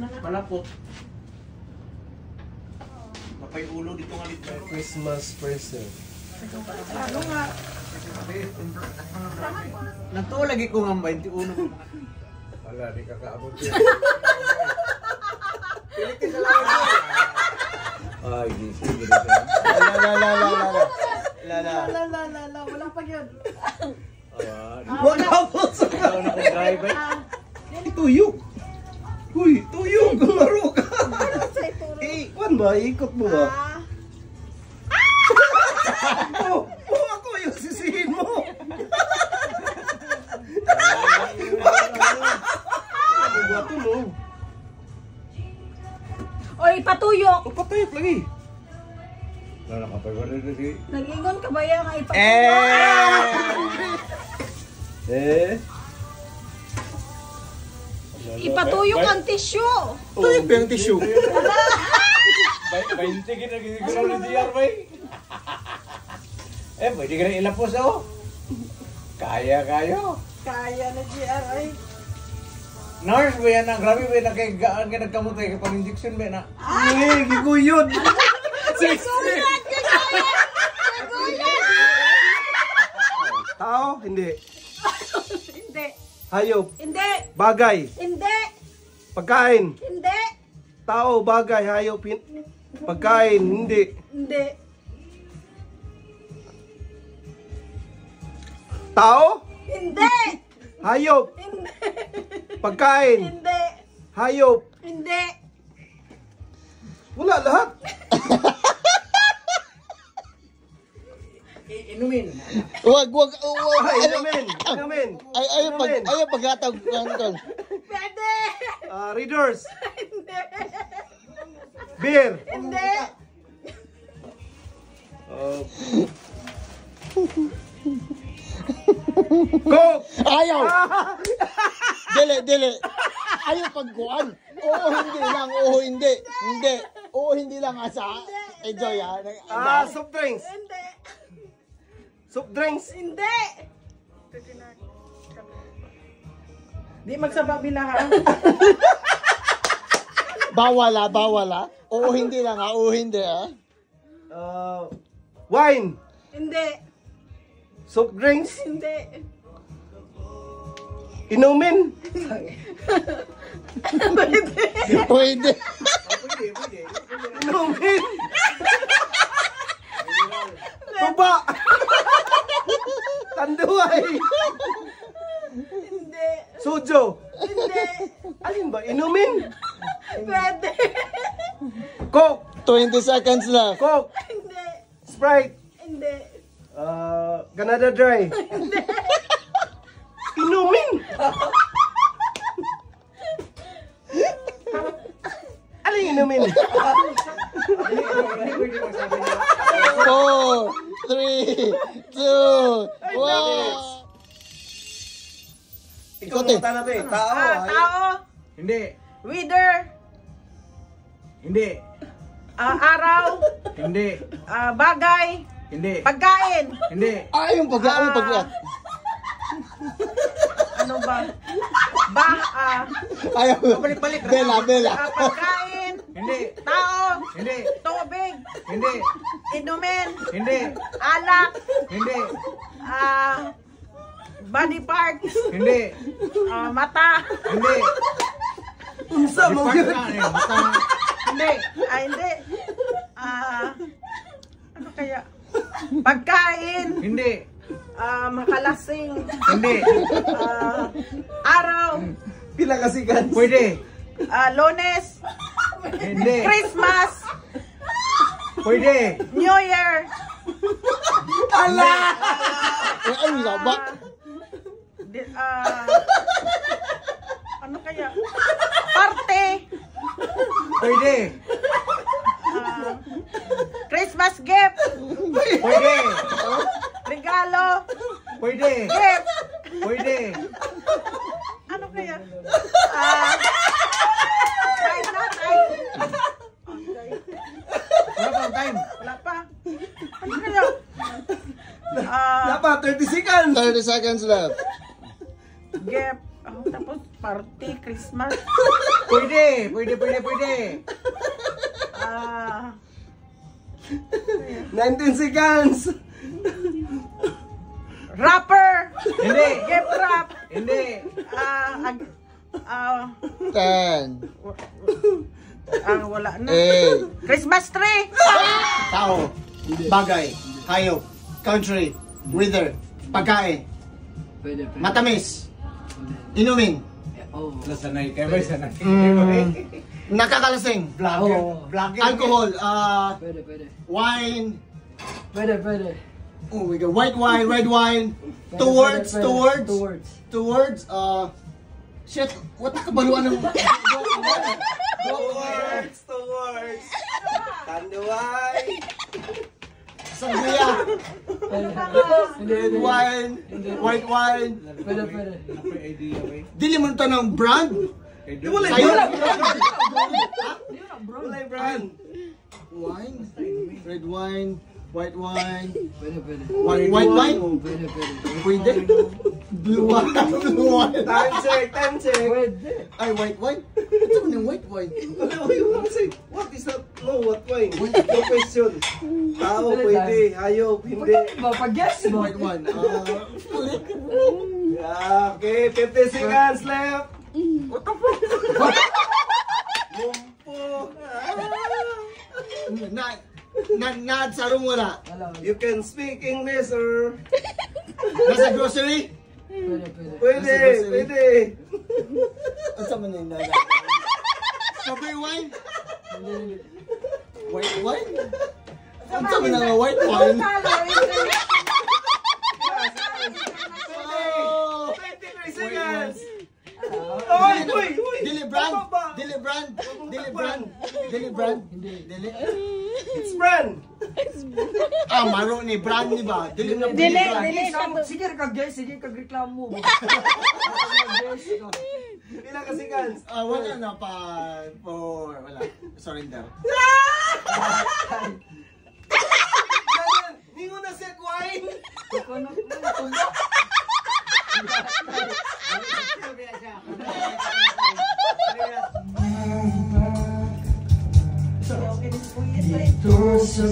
Malapot. Napay ulo dito nga dito. Christmas present. Ano nga? Natuwa lagi ko nga 21. Wala, di kakaabot yun. Ay, sige. La. Wala pa yun. Huwag ako sa driver. tuyok. Uy, tuyok. Gumaro ka. Kuan ba? Ikot mo ba? Oh, ako yung sisihin mo. Buwato mo. Oy, patuyok. O, patayok lagi. Wala ka pa ba rin lagi? Nag-ingon ka ba yan? Ipatuyok. Ipatuyok ang tissue. Tuyok ba yung tissue? 20 ginagiguraw na DR, bay. Pwede ka rin ilapos ako. Kaya kayo. Kaya na GRI. Nurse, ba yan na? Grabe ba yan na kay gaan ka nagkamutay kapag injection ba na? Ay, giguyod. Gaguyat! Tao? Hindi. Hindi. Hayop? Hindi. Bagay? Hindi. Pagkain? Hindi. Tao, bagay, hayop, pagkain, hindi. Hindi. Tao? Hindi. Hayop, Hindi. pagkain, Hindi. hayop. Hindi. Wala lahat. Inumin. Wag. Ay, inumin. Ayaw paghatag ng Pwede. Readers. Hindi. Beer. Hindi. Coke. ayaw. Dili. Ayaw pagkuan. Oo, hindi lang. Oo, hindi. Hindi. Oo, hindi lang asa. Enjoy ha. Soft drinks. Hindi. Soft drinks. Hindi. Di magsababi ha. Bawal ha. Oo, hindi lang ha. Oo, hindi ha. Wine. Hindi. Soft drinks. Hindi. Inumin. Pwede. Inumin. Tuba. Tanduay. Hindi. Sojo. Hindi. Alin ba? Inumin. Pwede. Coke. 20 seconds left. Coke. Hindi. Sprite. Hindi. Canada Dry. Inumin. Alin inumin? 4, 3, 2, 1. Ikaw mo natin. Tao. Tao. Hindi. Weather. Hindi. Araw. Hindi. Bagay. Hindi. Pagkain. Hindi. Yung pagkain. Ano ba? Ayaw. Balik-balik. Bela. Pagkain. Hindi. Tao. Hindi. Tubig. Hindi. Inumin. Hindi. Alak. Hindi. Body parts. Hindi. Mata. Hindi. Unsa mo yun? Hindi. Hindi. Ano kaya? Pagkain. Hindi. Makalasing. Hindi. Araw. Pila kasigan. Pwede. Lunes. Hindi. Christmas. Pwede. New Year. Ala! Ay, laba. Ano kaya? Parte. Pwede. Christmas gift. Pwede. Regalo. Pwede. Gift. Pwede. Ano kaya? Time na, time. Wala pang time. Wala pa. Ano kaya? Dapat 30 seconds. 30 seconds left. Gift. Oh, tapos party, Christmas. Pwede. Ah, 19 seconds. rapper. Hindi. Gift wrap. Hindi. Wala na. Eh. Christmas tree. Tao. Bagay. Hayop. Country. Weather. Pagkain. Pwede. Matamis. Inumin. Oh. Nasanay kayo ba? Sanay. Nakakalasing. Vlogger. Alcohol. Pwede. Wine. Pwede. Oh my god. White wine. Red wine. Two words. Shit. What the kabaluan ng... Two words. Tanduay. Sangria. Red wine. White wine. Pwede. May idea ba? Dili mo ito ng brand. Wala Sayo. Wala brand. Wine. Red wine. White wine. Pwede. White wine. Pwede. Pwede. Blue wine. Time check. Pwede. Ay, white wine? Ito mo yung white wine. What is that? No, what wine? No question. Tao, pwede. Hayop, hindi. Mapag-guess mo. White wine. Yeah, okay, 50 seconds left. What the fuck? Bumpo. Nad sa room wala. You can speak English or... Nasa grocery? Pwede. Ano sa man yung nana? Strawberry wine? White wine? Ano sa man ang white wine? Oh! 23 seconds. Uy! Dili brand? Dili? It's brand. Ah, maro ni brand ni ba? Dili na Dili. Sige kag-reklamo mo. Ilang ka seconds? Ah, wala na pa. Wala. Surrender. Hindi mo na siya wine. Ito sa